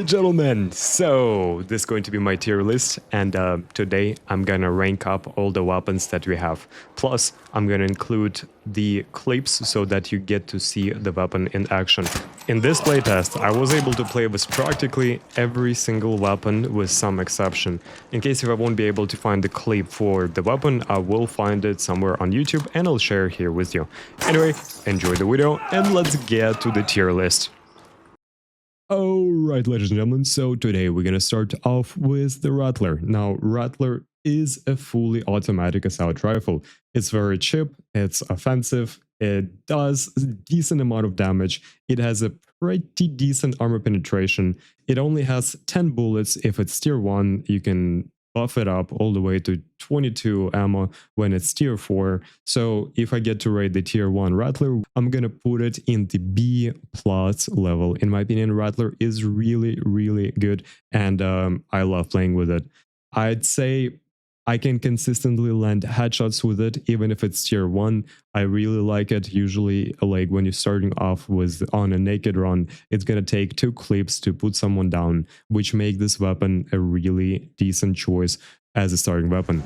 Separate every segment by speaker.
Speaker 1: Alright gentlemen, so this is going to be my tier list, and today I'm gonna rank up all the weapons that we have. Plus, I'm gonna include the clips so that you get to see the weapon in action. In this playtest, I was able to play with practically every single weapon with some exception. In case if I won't be able to find the clip for the weapon, I will find it somewhere on YouTube and I'll share here with you. Anyway, enjoy the video and let's get to the tier list. Alright, ladies and gentlemen, so today we're gonna start off with the Rattler. Now, Rattler is a fully automatic assault rifle. It's very cheap, it's offensive, it does a decent amount of damage, it has a pretty decent armor penetration, it only has 10 bullets. If it's tier 1, you can buff it up all the way to 22 ammo when it's tier 4. So if I get to rate the tier 1 Rattler, I'm gonna put it in the B+ level. In my opinion, Rattler is really good, and I love playing with it. I'd say I can consistently land headshots with it, even if it's tier 1. I really like it. Usually, like when you're starting off with on a naked run, it's gonna take 2 clips to put someone down, which make this weapon a really decent choice as a starting weapon.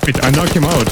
Speaker 1: Wait, I knocked him out.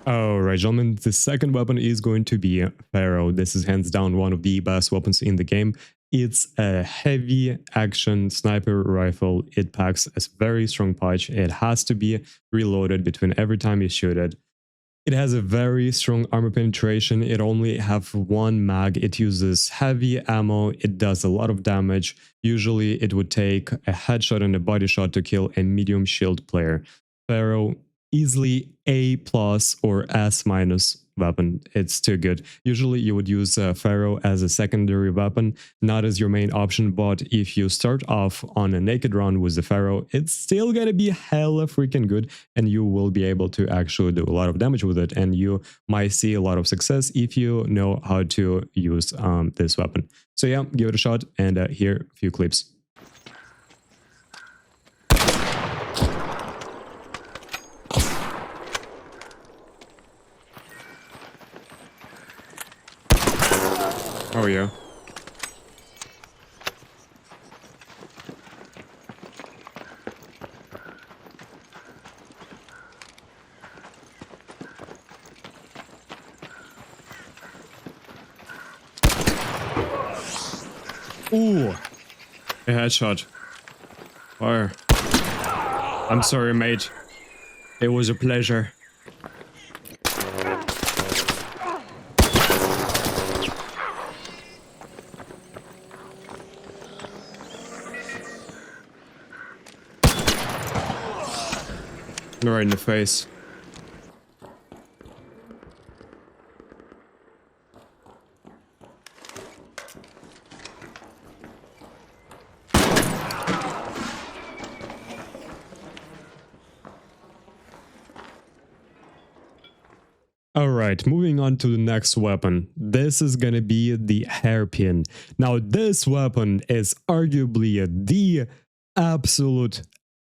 Speaker 1: Alright gentlemen, the second weapon is going to be FERRO. This is hands down one of the best weapons in the game. It's a heavy action sniper rifle. It packs a very strong punch. It has to be reloaded between every time you shoot it. It has a very strong armor penetration. It only have 1 mag. It uses heavy ammo. It does a lot of damage. Usually it would take a headshot and a body shot to kill a medium shield player. FERRO, easily A+ or S- weapon. It's too good. Usually you would use FERRO as a secondary weapon, not as your main option, but if you start off on a naked run with the FERRO, it's still gonna be hella freaking good, and you will be able to actually do a lot of damage with it, and you might see a lot of success if you know how to use this weapon. So yeah, give it a shot, and here a few clips. Oh yeah. Ooh, a headshot. Fire. I'm sorry, mate. It was a pleasure. Right in the face. Alright, moving on to the next weapon. This is gonna be the HAIRPIN. Now this weapon is arguably the absolute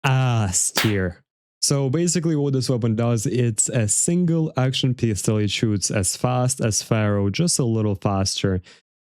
Speaker 1: ass tier. So basically what this weapon does, it's a single action pistol. It shoots as fast as FERRO, just a little faster.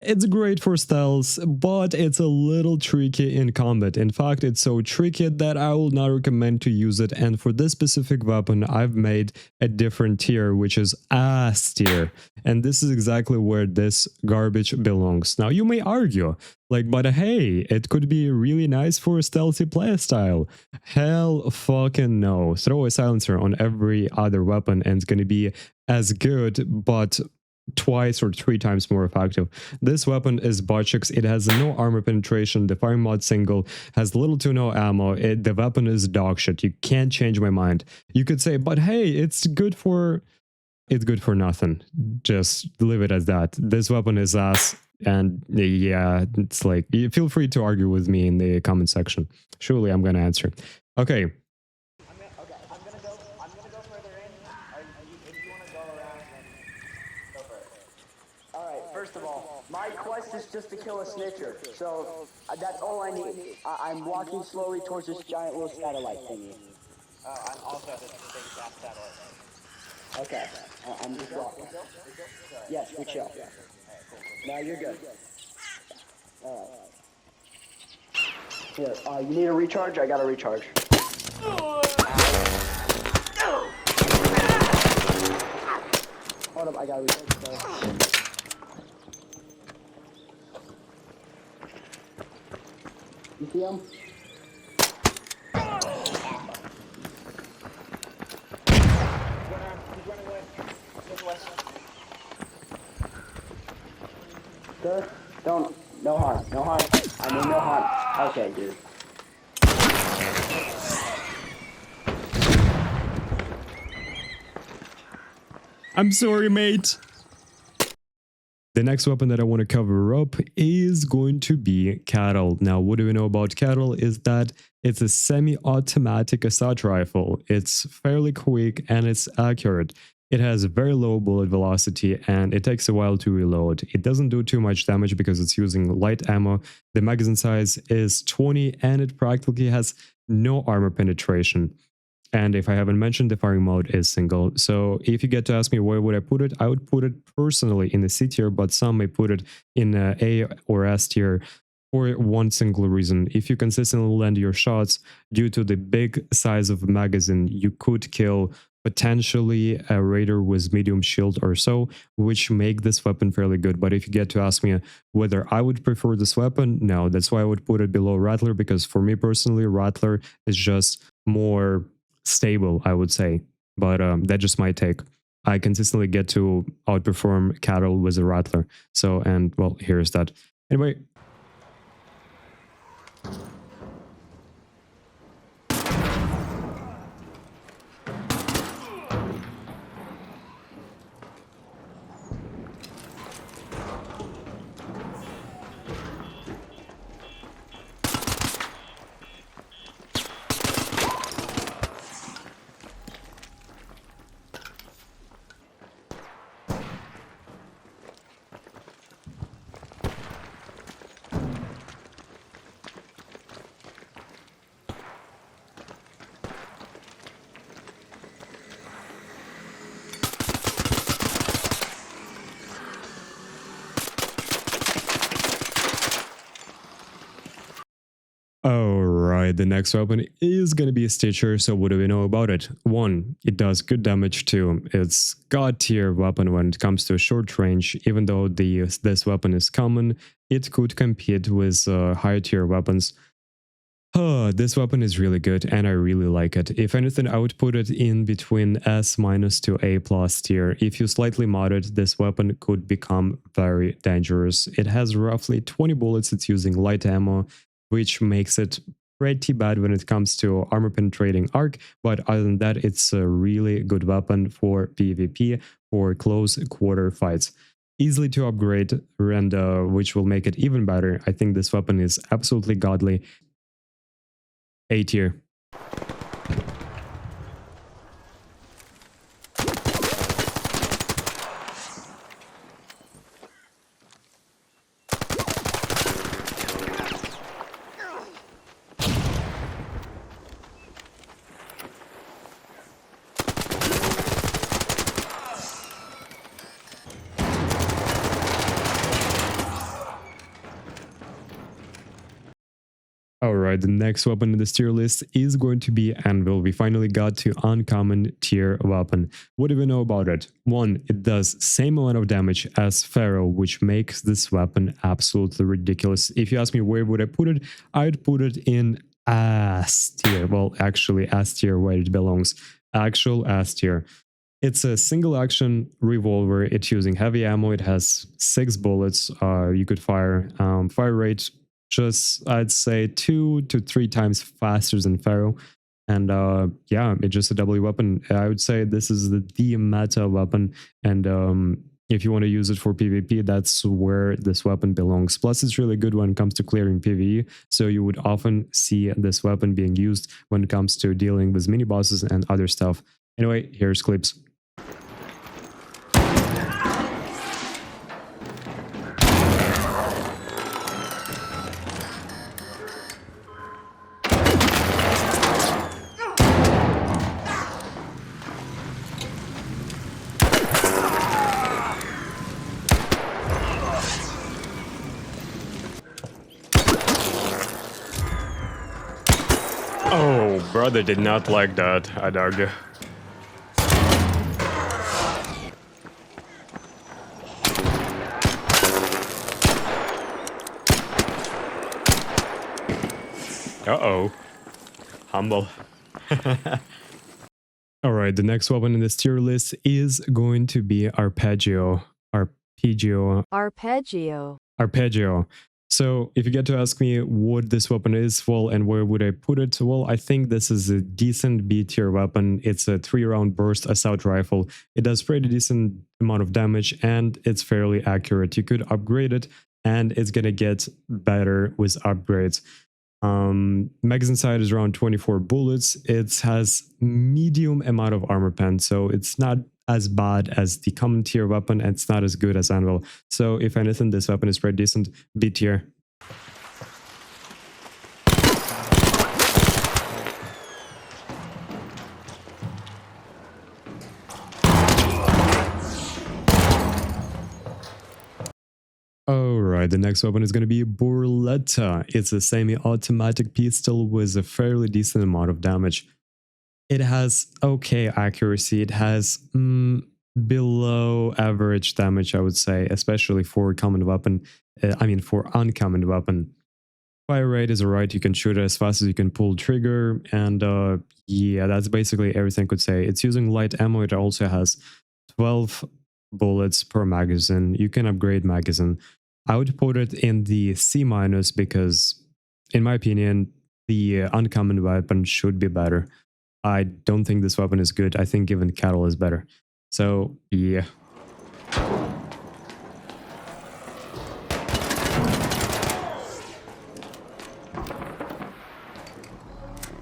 Speaker 1: It's great for stealth, but it's a little tricky in combat. In fact, it's so tricky that I will not recommend to use it, and for this specific weapon, I've made a different tier, which is S tier. And this is exactly where this garbage belongs. Now, you may argue, like, but hey, it could be really nice for a stealthy playstyle. Hell fucking no. Throw a silencer on every other weapon and it's gonna be as good, but twice or 3 times more effective. This weapon is botchix. It has no armor penetration. The firing mod single has little to no ammo. The weapon is dog shit. You can't change my mind. You could say, but hey, it's good for nothing. Just leave it as that. This weapon is ass. And yeah, it's like, feel free to argue with me in the comment section. Surely I'm gonna answer. Okay.
Speaker 2: I'm gonna go further in. If you wanna go around, then go for it. Alright, first of all, my quest is just to kill a snitcher, so that's all I need. I'm walking slowly towards this giant little satellite thingy. Oh, I'm also at this big fat satellite. Okay, I'm just walking. Yes, we chill. Now you're good. Alright. Here, you need a recharge? I got a recharge. Hold up, I got a recharge. You see him? He's running away. Northwest. Sir, no harm. I mean, no harm. Okay, dude.
Speaker 1: I'm sorry, mate. The next weapon that I want to cover up is going to be KETTLE. Now, what do we know about KETTLE is that it's a semi-automatic assault rifle. It's fairly quick and it's accurate. It has very low bullet velocity and it takes a while to reload. It doesn't do too much damage because it's using light ammo. The magazine size is 20 and it practically has no armor penetration. And if I haven't mentioned, the firing mode is single. So if you get to ask me where would I put it, I would put it personally in the C tier, but some may put it in A or S tier for one single reason. If you consistently land your shots due to the big size of the magazine, you could kill potentially a raider with medium shield or so, which make this weapon fairly good. But if you get to ask me whether I would prefer this weapon, no, that's why I would put it below Rattler, because for me personally, Rattler is just more stable, I would say, but that's just my take. I consistently get to outperform KETTLE with a Rattler. So, and well, here's that. Anyway. Alright, the next weapon is going to be a Stitcher, so what do we know about it? 1, it does good damage. 2, it's god tier weapon when it comes to short range. Even though this weapon is common, it could compete with higher tier weapons. This weapon is really good and I really like it. If anything, I would put it in between S- to A+ tier. If you slightly mod it, this weapon could become very dangerous. It has roughly 20 bullets, it's using light ammo, which makes it pretty bad when it comes to armor penetrating arc, but other than that, it's a really good weapon for PvP, for close quarter fights. Easily to upgrade, and which will make it even better. I think this weapon is absolutely godly. A tier. Alright, the next weapon in this tier list is going to be ANVIL. We finally got to uncommon tier weapon. What do we know about it? 1, it does same amount of damage as FERRO, which makes this weapon absolutely ridiculous. If you ask me where would I put it, I'd put it in S tier. Well, actually S tier where it belongs. Actual S tier. It's a single action revolver. It's using heavy ammo. It has 6 bullets you could fire. Fire rate just, I'd say, 2 to 3 times faster than FERRO. And yeah, it's just a W weapon. I would say this is the meta weapon. And if you want to use it for PvP, that's where this weapon belongs. Plus, it's really good when it comes to clearing PvE, so you would often see this weapon being used when it comes to dealing with mini bosses and other stuff. Anyway, here's clips. Oh, brother did not like that, I'd argue. Uh-oh. Humble. Alright, the next weapon in this tier list is going to be Arpeggio. Arpeggio. So, if you get to ask me what this weapon is, well, and where would I put it? Well, I think this is a decent B tier weapon. It's a 3-round burst assault rifle. It does pretty decent amount of damage, and it's fairly accurate. You could upgrade it, and it's gonna get better with upgrades. Magazine size is around 24 bullets. It has medium amount of armor pen, so it's not as bad as the common tier weapon, and it's not as good as Anvil. So if anything, this weapon is pretty decent. B tier. Alright, the next weapon is going to be Burletta. It's a semi-automatic pistol with a fairly decent amount of damage. It has okay accuracy. It has below average damage, I would say, especially for common weapon. For uncommon weapon. Fire rate is alright. You can shoot it as fast as you can pull trigger, and yeah, that's basically everything I could say. It's using light ammo. It also has 12 bullets per magazine. You can upgrade magazine. I would put it in the C- because, in my opinion, the uncommon weapon should be better. I don't think this weapon is good. I think even KETTLE is better. So, yeah.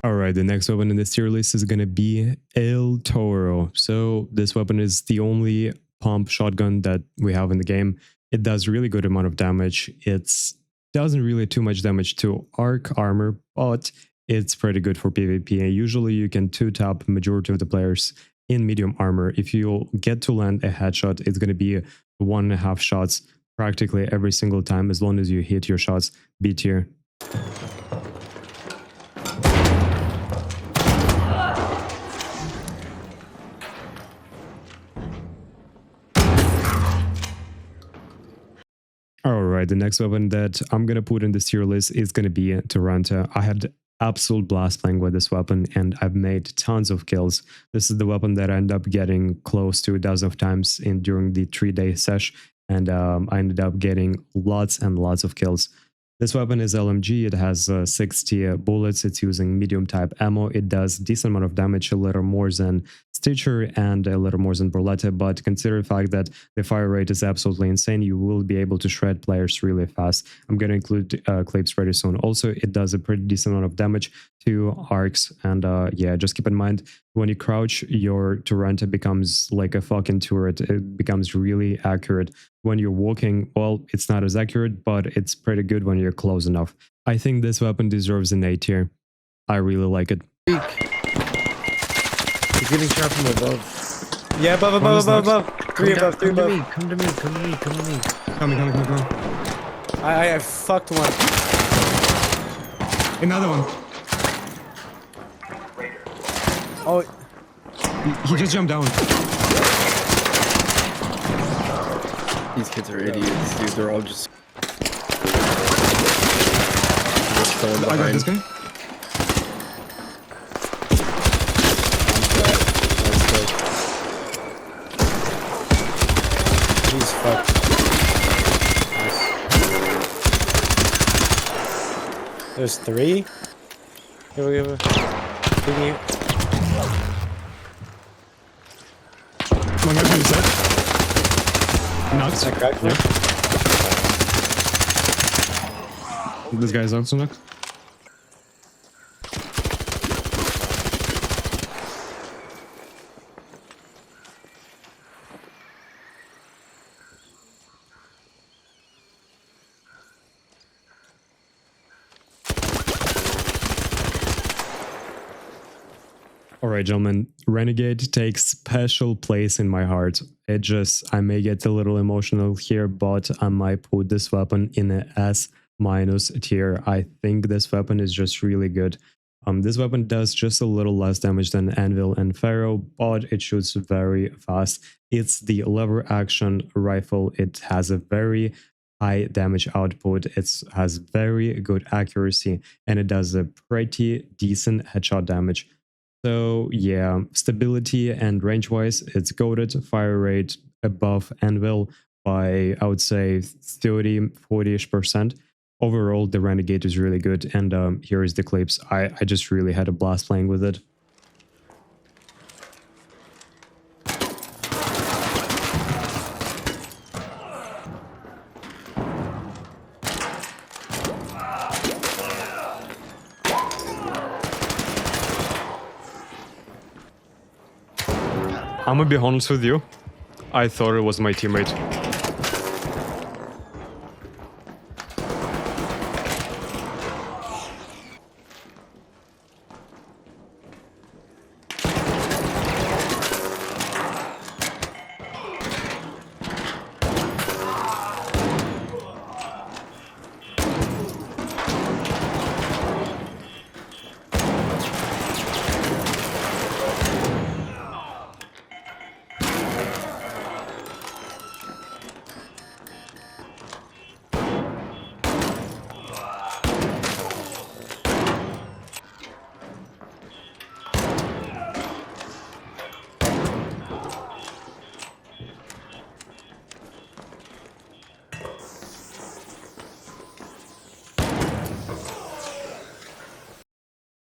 Speaker 1: Alright, the next weapon in this tier list is gonna be El Toro. So, this weapon is the only pump shotgun that we have in the game. It does really good amount of damage. It doesn't really too much damage to arc armor, but it's pretty good for PvP. And usually you can 2-tap majority of the players in medium armor. If you get to land a headshot, it's going to be 1.5 shots practically every single time, as long as you hit your shots. B tier. Alright, the next weapon that I'm gonna put in this tier list is gonna be Torrente. I had absolute blast playing with this weapon, and I've made tons of kills. This is the weapon that I ended up getting close to a dozen of times during the 3-day sesh, and I ended up getting lots and lots of kills. This weapon is LMG. It has 60 bullets. It's using medium type ammo. It does decent amount of damage, a little more than Stitcher and a little more than Burletta, but consider the fact that the fire rate is absolutely insane. You will be able to shred players really fast. I'm going to include clips pretty soon. Also, it does a pretty decent amount of damage to arcs, and yeah, just keep in mind, when you crouch, your Torrente becomes like a fucking turret. It becomes really accurate. When you're walking, well, it's not as accurate, but it's pretty good when you're close enough. I think this weapon deserves an A tier. I really like it.
Speaker 3: You're getting shot from above. Yeah, above. Three above. Come to me.
Speaker 1: Coming.
Speaker 3: I fucked one.
Speaker 1: Another one.
Speaker 3: Oh,
Speaker 1: He just jumped down.
Speaker 3: these kids are idiots, dude. They're all just going behind.
Speaker 1: I got this guy.
Speaker 3: He's fucked. Nice. There's 3. Here we go.
Speaker 1: One guy to the side. knocked.
Speaker 3: I cracked
Speaker 1: Yeah. This guy's also knocked. Alright, gentlemen, Renegade takes special place in my heart. I may get a little emotional here, but I might put this weapon in a S- tier. I think this weapon is just really good. This weapon does just a little less damage than Anvil and FERRO, but it shoots very fast. It's the lever action rifle. It has a very high damage output. It has very good accuracy, and it does a pretty decent headshot damage. So yeah, stability and range-wise, it's goated. Fire rate above Anvil by, I would say, 30-40ish%. Overall, the Renegade is really good, and here is the clips. I just really had a blast playing with it. I'm gonna be honest with you, I thought it was my teammate.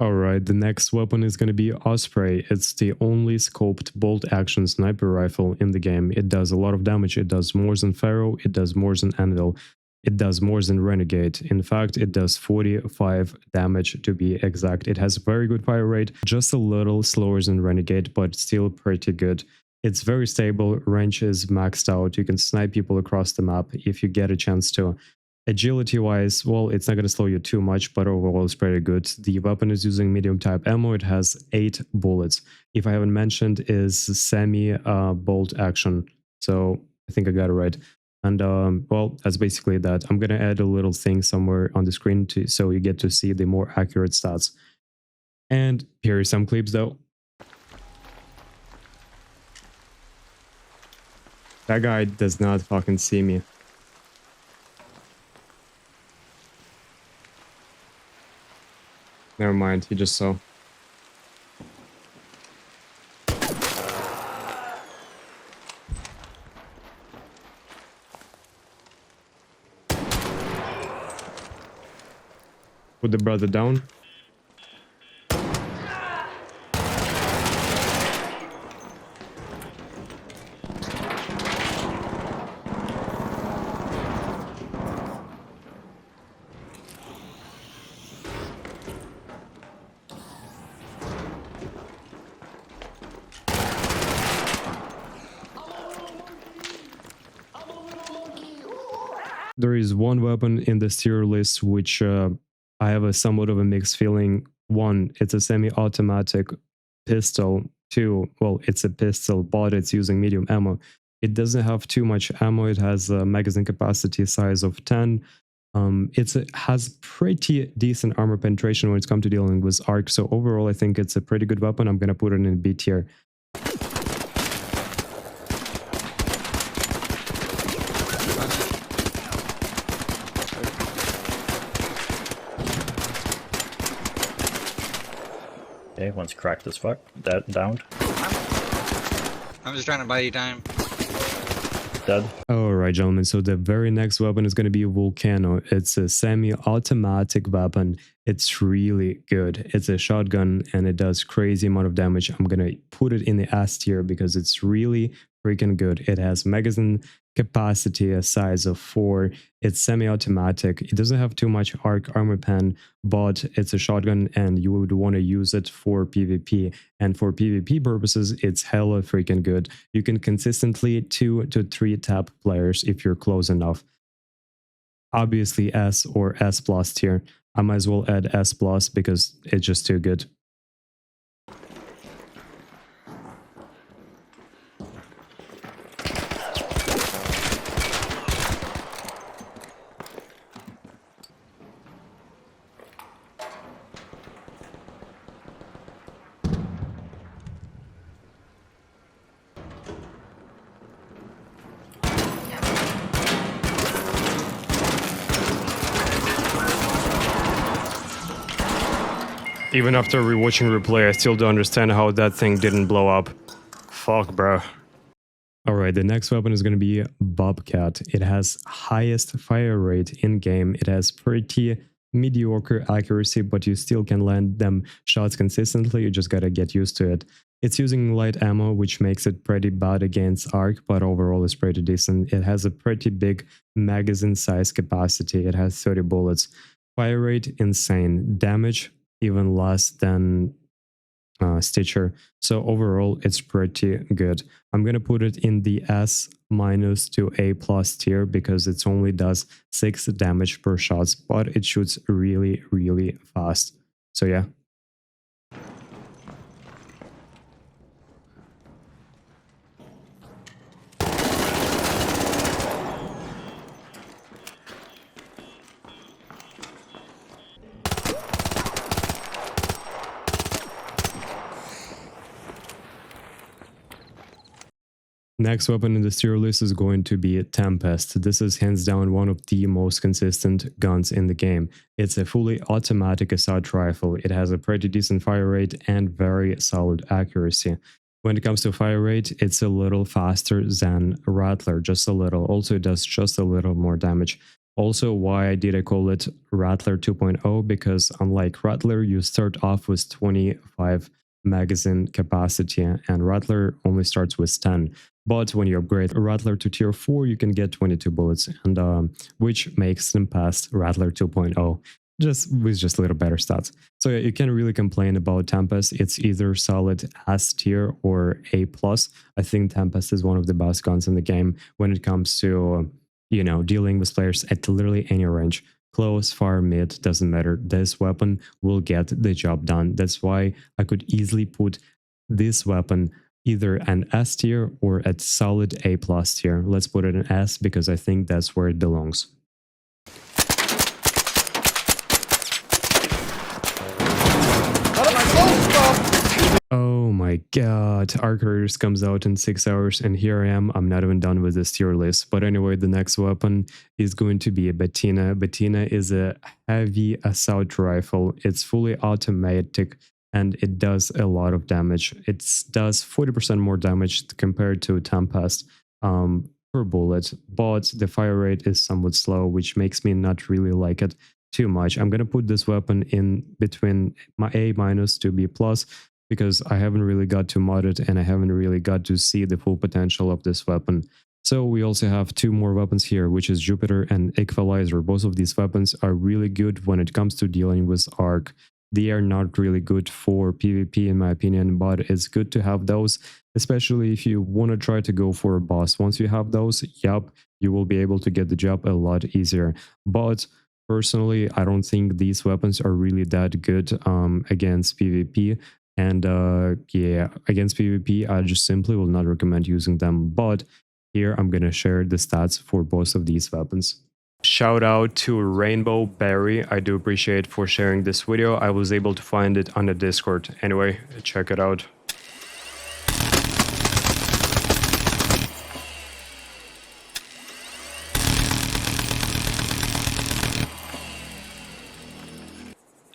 Speaker 1: Alright, the next weapon is going to be OSPREY. It's the only scoped bolt-action sniper rifle in the game. It does a lot of damage. It does more than FERRO, it does more than Anvil, it does more than Renegade. In fact, it does 45 damage to be exact. It has very good fire rate, just a little slower than Renegade, but still pretty good. It's very stable, range is maxed out, you can snipe people across the map if you get a chance to. Agility wise, well, it's not going to slow you too much, but overall it's pretty good. The weapon is using medium type ammo. It has 8 bullets. If I haven't mentioned, is semi bolt action. So I think I got it right. And well, that's basically that. I'm going to add a little thing somewhere on the screen so you get to see the more accurate stats. And here are some clips though. That guy does not fucking see me. Never mind, he just saw. Put the brother down. There is one weapon in this tier list which I have a somewhat of a mixed feeling. One, it's a semi-automatic pistol. Two, well, it's a pistol, but it's using medium ammo. It doesn't have too much ammo. It has a magazine capacity size of 10. It has pretty decent armor penetration when it's come to dealing with arc. So overall, I think it's a pretty good weapon. I'm gonna put it in B tier.
Speaker 4: Okay, one's cracked as fuck. That downed.
Speaker 5: I'm just trying to buy you time.
Speaker 4: Dead.
Speaker 1: Alright, gentlemen, so the very next weapon is going to be VULCANO. It's a semi-automatic weapon. It's really good. It's a shotgun and it does crazy amount of damage. I'm going to put it in the S tier because it's really freaking good. It has magazine capacity, a size of 4. It's semi-automatic. It doesn't have too much arc armor pen, but it's a shotgun and you would want to use it for PvP. And for PvP purposes, it's hella freaking good. You can consistently 2 to 3 tap players if you're close enough. Obviously S or S plus tier. I might as well add S plus because it's just too good. Even after rewatching replay, I still don't understand how that thing didn't blow up. Fuck, bro. Alright, the next weapon is gonna be Bobcat. It has highest fire rate in-game. It has pretty mediocre accuracy, but you still can land them shots consistently. You just gotta get used to it. It's using light ammo, which makes it pretty bad against arc, but overall it's pretty decent. It has a pretty big magazine size capacity. It has 30 bullets. Fire rate, insane. Damage, even less than Stitcher. So overall, it's pretty good. I'm gonna put it in the S- to A+ tier because it only does 6 damage per shot, but it shoots really, really fast. So yeah. Next weapon in this tier list is going to be Tempest. This is hands down one of the most consistent guns in the game. It's a fully automatic assault rifle. It has a pretty decent fire rate and very solid accuracy. When it comes to fire rate, it's a little faster than Rattler, just a little. Also, it does just a little more damage. Also, why did I call it Rattler 2.0? Because unlike Rattler, you start off with 25 magazine capacity and Rattler only starts with 10. But when you upgrade Rattler to tier 4, you can get 22 bullets, and which makes them past Rattler 2.0, with just a little better stats. So yeah, you can't really complain about Tempest. It's either solid S tier or A+. I think Tempest is one of the best guns in the game when it comes to, you know, dealing with players at literally any range. Close, far, mid, doesn't matter. This weapon will get the job done. That's why I could easily put this weapon either an S tier or at solid A+ tier. Let's put it in S because I think that's where it belongs. Oh my god, Arpeggio comes out in 6 hours and here I am, I'm not even done with this tier list. But anyway, the next weapon is going to be a Bettina. Bettina is a heavy assault rifle. It's fully automatic and it does a lot of damage. It does 40% more damage compared to Tempest per bullet, but the fire rate is somewhat slow, which makes me not really like it too much. I'm gonna put this weapon in between my A- to B+, because I haven't really got to mod it and I haven't really got to see the full potential of this weapon. So we also have 2 more weapons here, which is JUPITER and EqulizeR. Both of these weapons are really good when it comes to dealing with arc. They are not really good for PvP in my opinion, but it's good to have those, especially if you want to try to go for a boss. Once you have those, yep, you will be able to get the job a lot easier. But personally, I don't think these weapons are really that good against PvP. And yeah, against PvP, I just simply will not recommend using them. But here I'm going to share the stats for both of these weapons. Shout out to Rainbow Berry. I do appreciate for sharing this video. I was able to find it on the Discord. Anyway, check it out.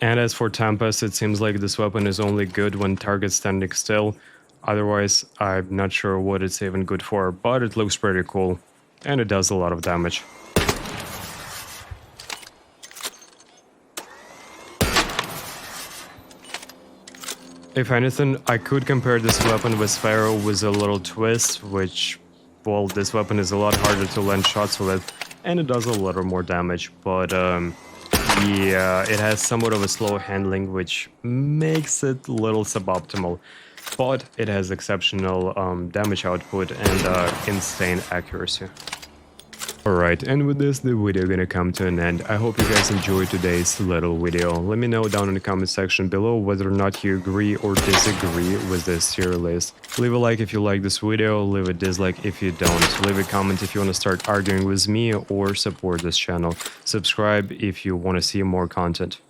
Speaker 1: And as for Tempest, it seems like this weapon is only good when target standing still. Otherwise, I'm not sure what it's even good for, but it looks pretty cool. And it does a lot of damage. If anything, I could compare this weapon with FERRO with a little twist, which well, this weapon is a lot harder to land shots with, and it does a little more damage, but yeah, it has somewhat of a slow handling, which makes it a little suboptimal, but it has exceptional damage output and insane accuracy. Alright, and with this, the video gonna come to an end. I hope you guys enjoyed today's little video. Let me know down in the comment section below whether or not you agree or disagree with this tier list. Leave a like if you like this video, leave a dislike if you don't. Leave a comment if you want to start arguing with me or support this channel. Subscribe if you want to see more content.